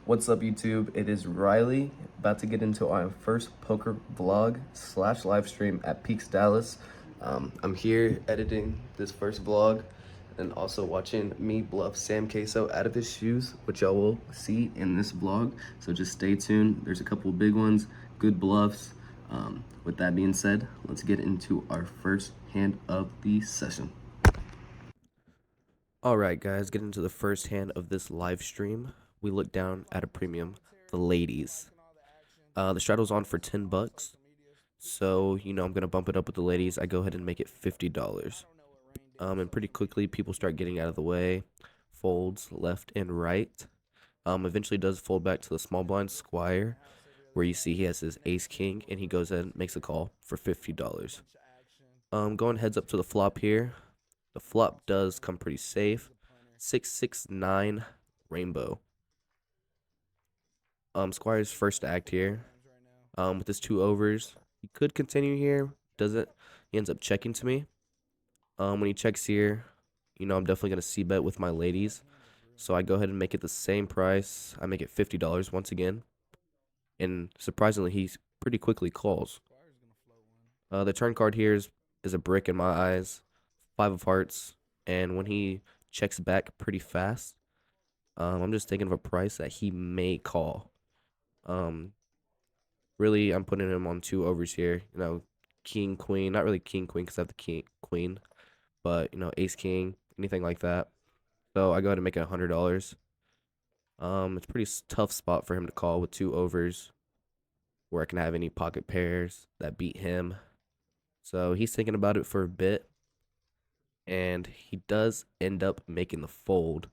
What's up, YouTube? It is Riley, about to get into our first poker vlog slash live stream at Peaks Dallas. I'm here editing this first vlog and also watching me bluff Sam Queso out of his shoes, which y'all will see in this vlog. So just stay tuned. There's a couple of big ones, good bluffs. With that being said, let's get into our first hand of the session. Alright guys, getting into the first hand of this live stream. We look down at a premium, the ladies. The straddle's on for 10 bucks. So, I'm going to bump it up with the ladies. I go ahead and make it $50. And pretty quickly, people start getting out of the way. Folds left and right. Eventually does fold back to the small blind squire, where you see he has his ace king, and he goes and makes a call for $50. Going heads up to the flop here. The flop does come pretty safe. 669 rainbow. Squire's first act here. With his 2 overs, he could continue here. Doesn't. He ends up checking to me. When he checks here, I'm definitely gonna c bet with my ladies. So I go ahead and make it the same price. I make it $50 once again. And surprisingly, he pretty quickly calls. The turn card here is a brick in my eyes. 5 of hearts. And when he checks back pretty fast, I'm just thinking of a price that he may call. Really, I'm putting him on 2 overs here. King, queen. Not really king, queen, because I have the king, queen. But, ace, king, anything like that. So I go ahead and make it $100. It's a pretty tough spot for him to call with 2 overs, where I can have any pocket pairs that beat him. So he's thinking about it for a bit. And he does end up making the fold,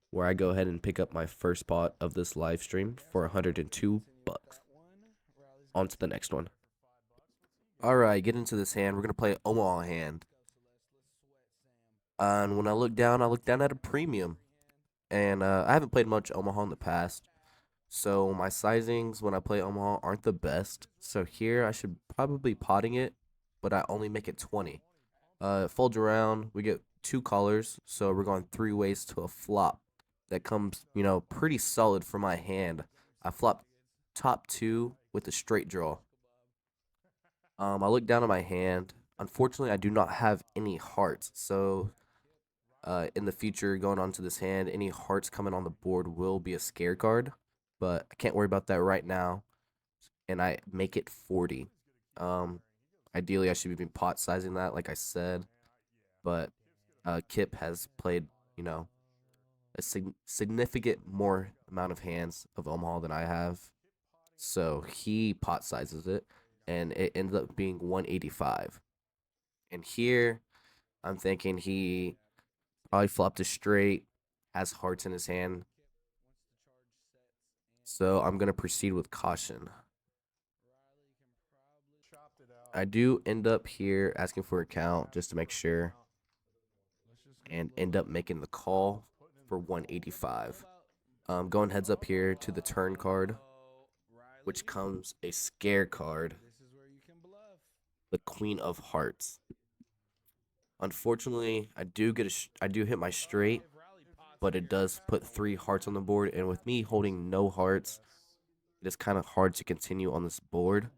where I go ahead and pick up my first pot of this live stream for 102 bucks. On to the next one. Alright, get into this hand. We're going to play Omaha hand. And when I look down at a premium. And I haven't played much Omaha in the past. So my sizings when I play Omaha aren't the best. So here I should probably potting it, but I only make it 20. It folds around. We get 2 callers. So we're going 3 ways to a flop. That comes, pretty solid for my hand. I flop top 2 with a straight draw. I look down at my hand. Unfortunately, I do not have any hearts. So, in the future, going on to this hand, any hearts coming on the board will be a scare card. But I can't worry about that right now. And I make it 40. Ideally, I should be pot sizing that, like I said. But Kip has played, a significant more amount of hands of Omaha than I have. So he pot sizes it, and it ends up being 185. And here, I'm thinking he probably flopped a straight, has hearts in his hand. So I'm going to proceed with caution. I do end up here asking for a count just to make sure, and end up making the call for 185. Going heads up here to the turn card, which comes a scare card, the Queen of Hearts. Unfortunately, I do hit my straight, but it does put 3 hearts on the board, and with me holding no hearts, it is kind of hard to continue on this board.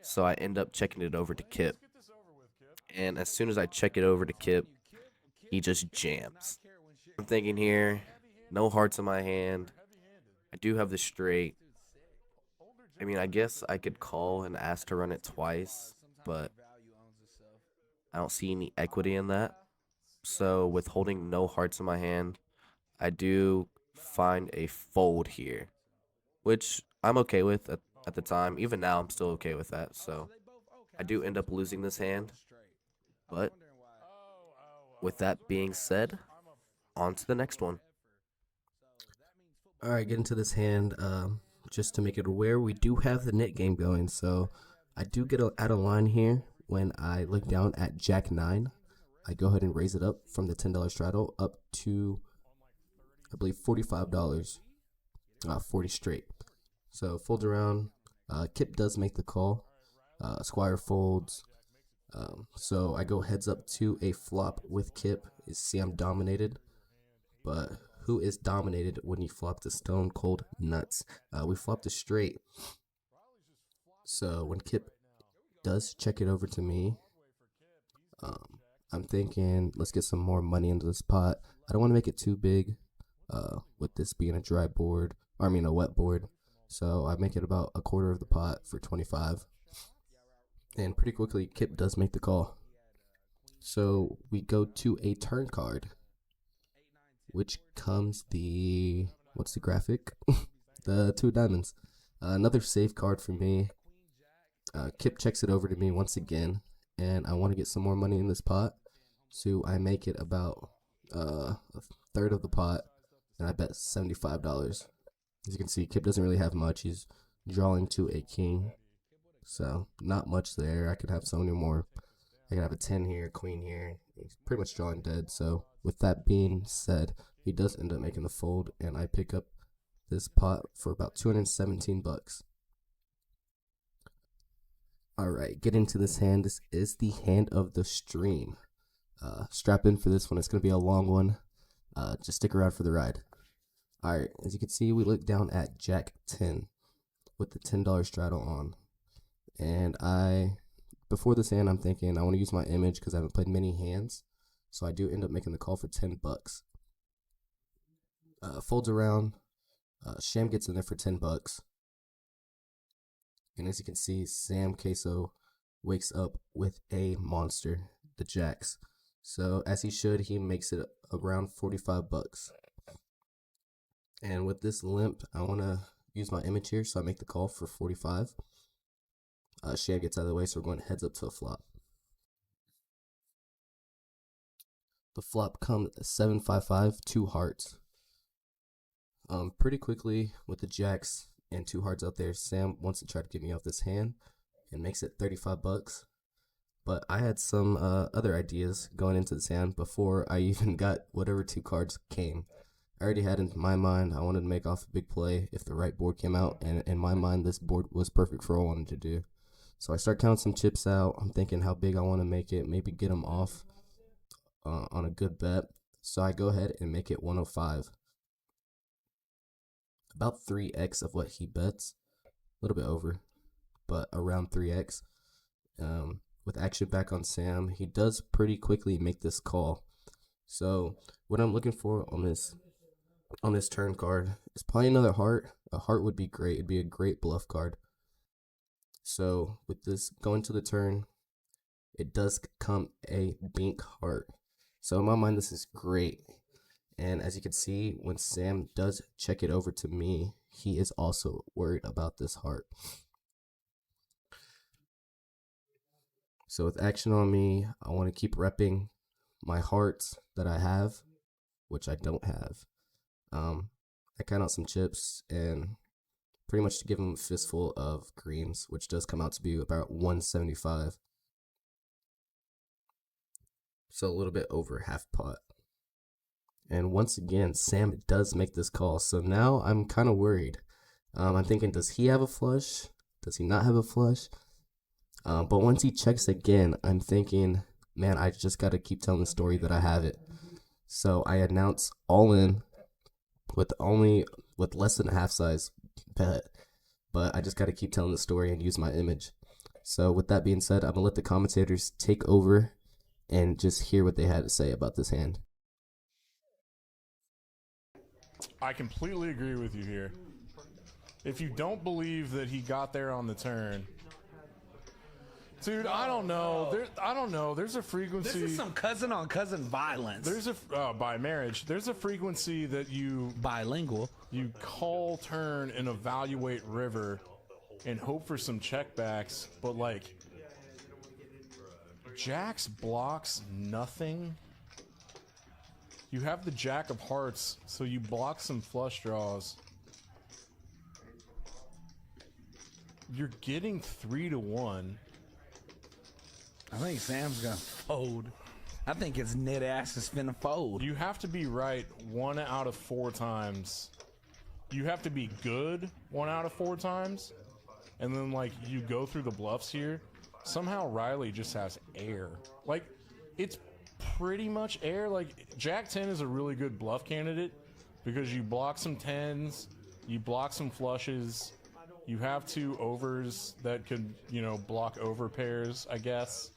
So I end up checking it over to Kip. And as soon as I check it over to Kip, he just jams. I'm thinking here, no hearts in my hand. I do have the straight. I mean, I guess I could call and ask to run it twice, but I don't see any equity in that. So with holding no hearts in my hand, I do find a fold here, which I'm okay with at the time. Even now, I'm still okay with that. So I do end up losing this hand. But with that being said, on to the next one. Alright, get into this hand. Just to make it aware, we do have the net game going. So I do get out of line here when I look down at Jack 9. I go ahead and raise it up from the $10 straddle up to, I believe, $45. 40 straight. So folds around. Kip does make the call. Squire folds. So I go heads up to a flop with Kip. See, I'm dominated. But who is dominated when you flop the stone cold nuts. We flopped a straight. So when Kip does check it over to me, I'm thinking let's get some more money into this pot. I don't want to make it too big with this being a dry board, or I mean a wet board. So I make it about a quarter of the pot for 25. And pretty quickly, Kip does make the call. So we go to a turn card, which comes the, what's the graphic? The 2 diamonds. Another safe card for me. Kip checks it over to me once again, and I want to get some more money in this pot. So I make it about a third of the pot, and I bet $75. As you can see, Kip doesn't really have much. He's drawing to a king, so not much there. I could have so many more. I could have a 10 here, queen here. He's pretty much drawing dead. So with that being said, he does end up making the fold, and I pick up this pot for about 217 bucks. All right, get into this hand. This is the hand of the stream. Strap in for this one. It's going to be a long one. Just stick around for the ride. All right, as you can see, we look down at Jack 10 with the $10 straddle on. And before this hand, I'm thinking I want to use my image because I haven't played many hands. So I do end up making the call for 10 bucks. Folds around. Sham gets in there for 10 bucks. And as you can see, Sam Queso wakes up with a monster, the jacks. So as he should, he makes it around 45 bucks. And with this limp, I want to use my image here, so I make the call for 45. Sham gets out of the way, so we're going heads up to a flop. The flop comes 755, 2 hearts. Pretty quickly with the jacks and 2 hearts out there, Sam wants to try to get me off this hand and makes it 35 bucks. But I had some other ideas going into this hand before I even got whatever 2 cards came. I already had in my mind I wanted to make off a big play if the right board came out, and in my mind this board was perfect for what I wanted to do. So I start counting some chips out. I'm thinking how big I want to make it, maybe get them off on a good bet. So I go ahead and make it 105. About 3x of what he bets, a little bit over, but around 3x. With action back on Sam, he does pretty quickly make this call. So what I'm looking for on this turn card is probably another heart. A heart would be great. It'd be a great bluff card. So with this going to the turn, it does come a bink heart. So in my mind, this is great. And as you can see, when Sam does check it over to me, he is also worried about this heart. So with action on me, I want to keep repping my hearts that I have, which I don't have. I count out some chips and pretty much to give him a fistful of greens, which does come out to be about 175. So a little bit over half pot. And once again, Sam does make this call. So now I'm kind of worried. I'm thinking, does he have a flush? Does he not have a flush? But once he checks again, I'm thinking, man, I just got to keep telling the story that I have it. So I announce all in with less than a half size bet. But I just got to keep telling the story and use my image. So with that being said, I'm going to let the commentators take over and just hear what they had to say about this hand. I completely agree with you here. If you don't believe that he got there on the turn, dude, I don't know. I don't know. There's a frequency. This is some cousin on cousin violence. There's by marriage. There's a frequency that you bilingual. You call turn and evaluate river, and hope for some checkbacks. But like, jacks blocks nothing. You have the jack of hearts, so you block some flush draws. You're getting 3-1. I think Sam's gonna fold. I think his net ass is finna fold. You have to be right 1 out of 4 times. You have to be good 1 out of 4 times. And then, like, you go through the bluffs here. Somehow Riley just has air. Like, it's pretty much air. Like, Jack 10 is a really good bluff candidate, because you block some tens, you block some flushes, you have two overs that could, you know, block over pairs, I guess,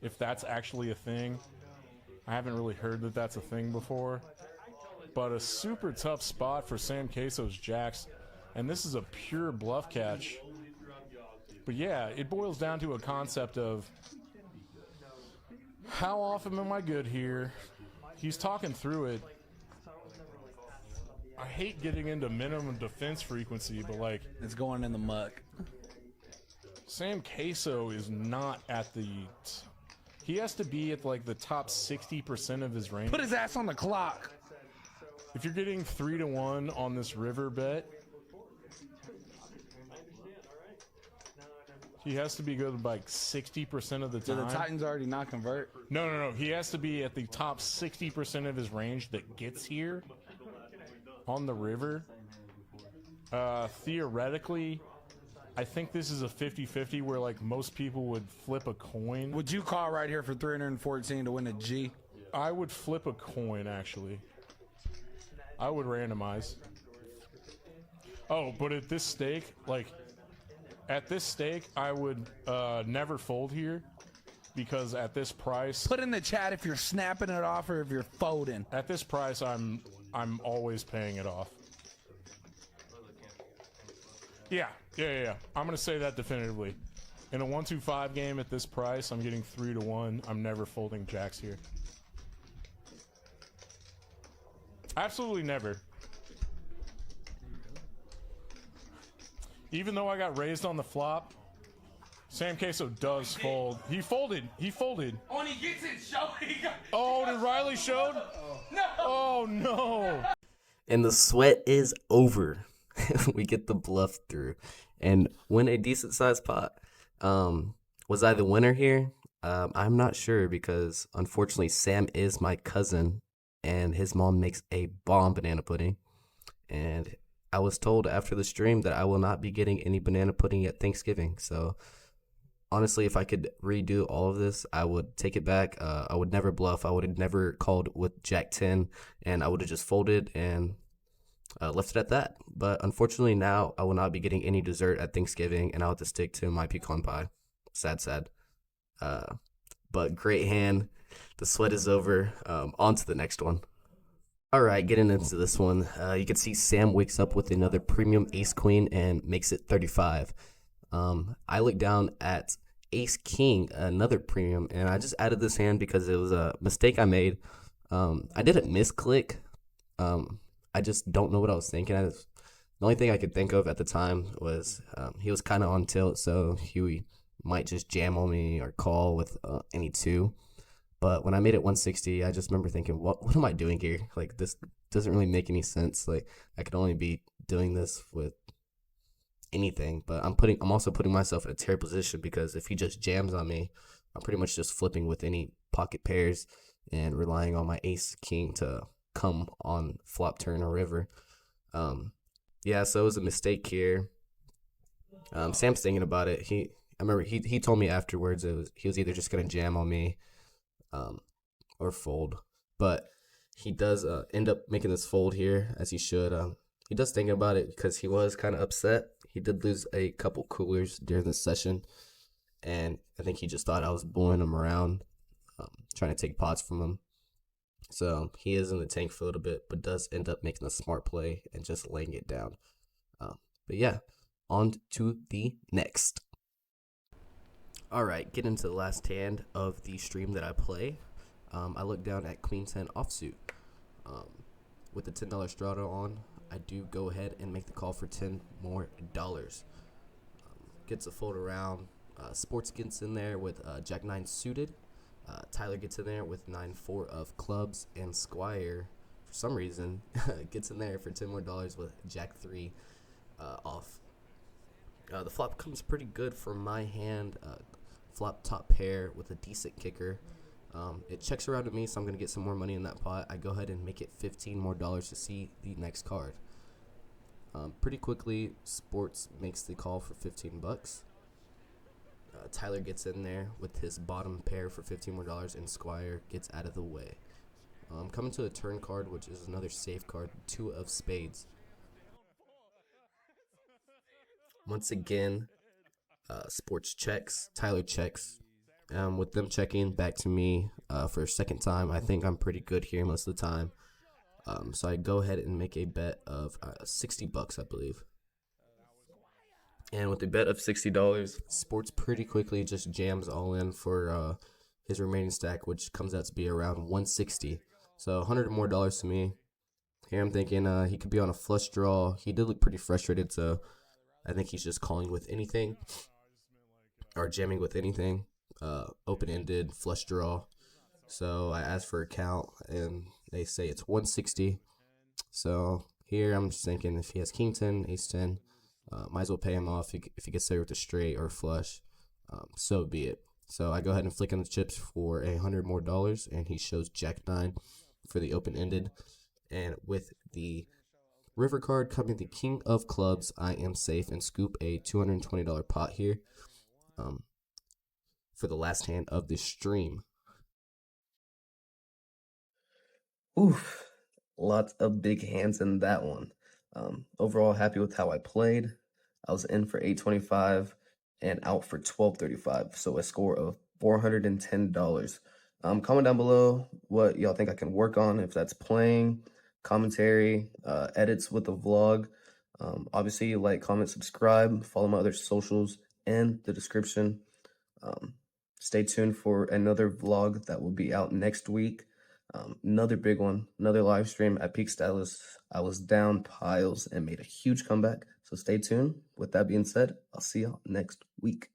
if that's actually a thing. I haven't really heard that that's a thing before. But a super tough spot for Sam Queso's jacks, and this is a pure bluff catch. But yeah, it boils down to a concept of how often am I good here? He's talking through it. I hate getting into minimum defense frequency, but like, It's going in the muck. Sam Queso is not at the... He has to be at like the top 60% of his range. Put his ass on the clock. If you're getting 3-1 on this river bet, he has to be good like 60% of the Did time. the Titans already not convert? No. He has to be at the top 60% of his range that gets here on the river. Theoretically, I think this is a 50-50 where like most people would flip a coin. Would you call right here for 314 to win a G? I would flip a coin, actually. I would randomize. Oh, but at this stake, like, at this stake, I would never fold here because at this price, Put in the chat if you're snapping it off or if you're folding. at this price, I'm always paying it off. Yeah. I'm gonna say that definitively. In a 1-2-5 game at this price, I'm getting 3-1. I'm never folding jacks here. Absolutely never. Even though I got raised on the flop, Sam Queso does fold. He folded. When he gets it, show he got. Oh, did Riley showed? No. Oh no. And the sweat is over. We get the bluff through and win a decent sized pot. Was I the winner here? I'm not sure because unfortunately Sam is my cousin and his mom makes a bomb banana pudding. And I was told after the stream that I will not be getting any banana pudding at Thanksgiving. So honestly, if I could redo all of this, I would take it back. I would never bluff. I would have never called with Jack 10 and I would have just folded and left it at that. But unfortunately now I will not be getting any dessert at Thanksgiving and I'll have to stick to my pecan pie. Sad. But great hand. The sweat is over. On to the next one. All right, getting into this one. You can see Sam wakes up with another premium ace queen and makes it 35. I look down at ace king, another premium, and I just added this hand because it was a mistake I made. I didn't misclick. I just don't know what I was thinking. The only thing I could think of at the time was he was kind of on tilt, so he might just jam on me or call with any two. But when I made it 160, I just remember thinking, what am I doing here? Like, this doesn't really make any sense. Like, I could only be doing this with anything. But I'm also putting myself in a terrible position because if he just jams on me, I'm pretty much just flipping with any pocket pairs and relying on my ace king to come on flop turn or river. Yeah, so it was a mistake here. Sam's thinking about it. I remember he told me afterwards he was either just gonna jam on me or fold, but he does end up making this fold here, as he should. He does think about it because he was kind of upset. He did lose a couple coolers during the session, and I think he just thought I was bullying him around, trying to take pots from him. So he is in the tank for a little bit, but does end up making a smart play and just laying it down. But yeah, on to the next. All right, get into the last hand of the stream that I play. I look down at Queen 10 offsuit. With the $10 Strata on, I do go ahead and make the call for $10 more. Gets a fold around. Sports gets in there with Jack 9 suited. Tyler gets in there with 9-4 of clubs, and Squire, for some reason, gets in there for $10 more with Jack 3 off. The flop comes pretty good for my hand. Flop top pair with a decent kicker. It checks around to me, so I'm going to get some more money in that pot. I go ahead and make it $15 more to see the next card. Pretty quickly, Sports makes the call for $15. Tyler gets in there with his bottom pair for $15 more, and Squire gets out of the way. Coming to a turn card, which is another safe card, 2 of spades. Once again, sports checks. Tyler checks. With them checking back to me for a second time, I think I'm pretty good here most of the time. So I go ahead and make a bet of $60, I believe. And with a bet of $60, sports pretty quickly just jams all in for his remaining stack, which comes out to be around 160. So $100 more to me. Here I'm thinking he could be on a flush draw. He did look pretty frustrated, so I think he's just calling with anything or jamming with anything. Open-ended, flush draw. So I asked for a count, and they say it's 160. So here I'm just thinking if he has king 10, ace 10, might as well pay him off if he gets there with a straight or a flush. So be it. So I go ahead and flick on the chips for $100 more, and he shows jack 9 for the open-ended. And with the river card coming the king of clubs, I am safe and scoop a $220 pot here for the last hand of this stream. Oof, lots of big hands in that one. Overall, happy with how I played. I was in for $825 and out for $1235, so a score of $410. Comment down below what y'all think I can work on, if that's playing, commentary, edits with the vlog. Obviously, like, comment, subscribe, follow my other socials in the description. Stay tuned for another vlog that will be out next week. Another big one, another live stream at Peak Stylus. I was down piles and made a huge comeback, so stay tuned. With that being said, I'll see y'all next week.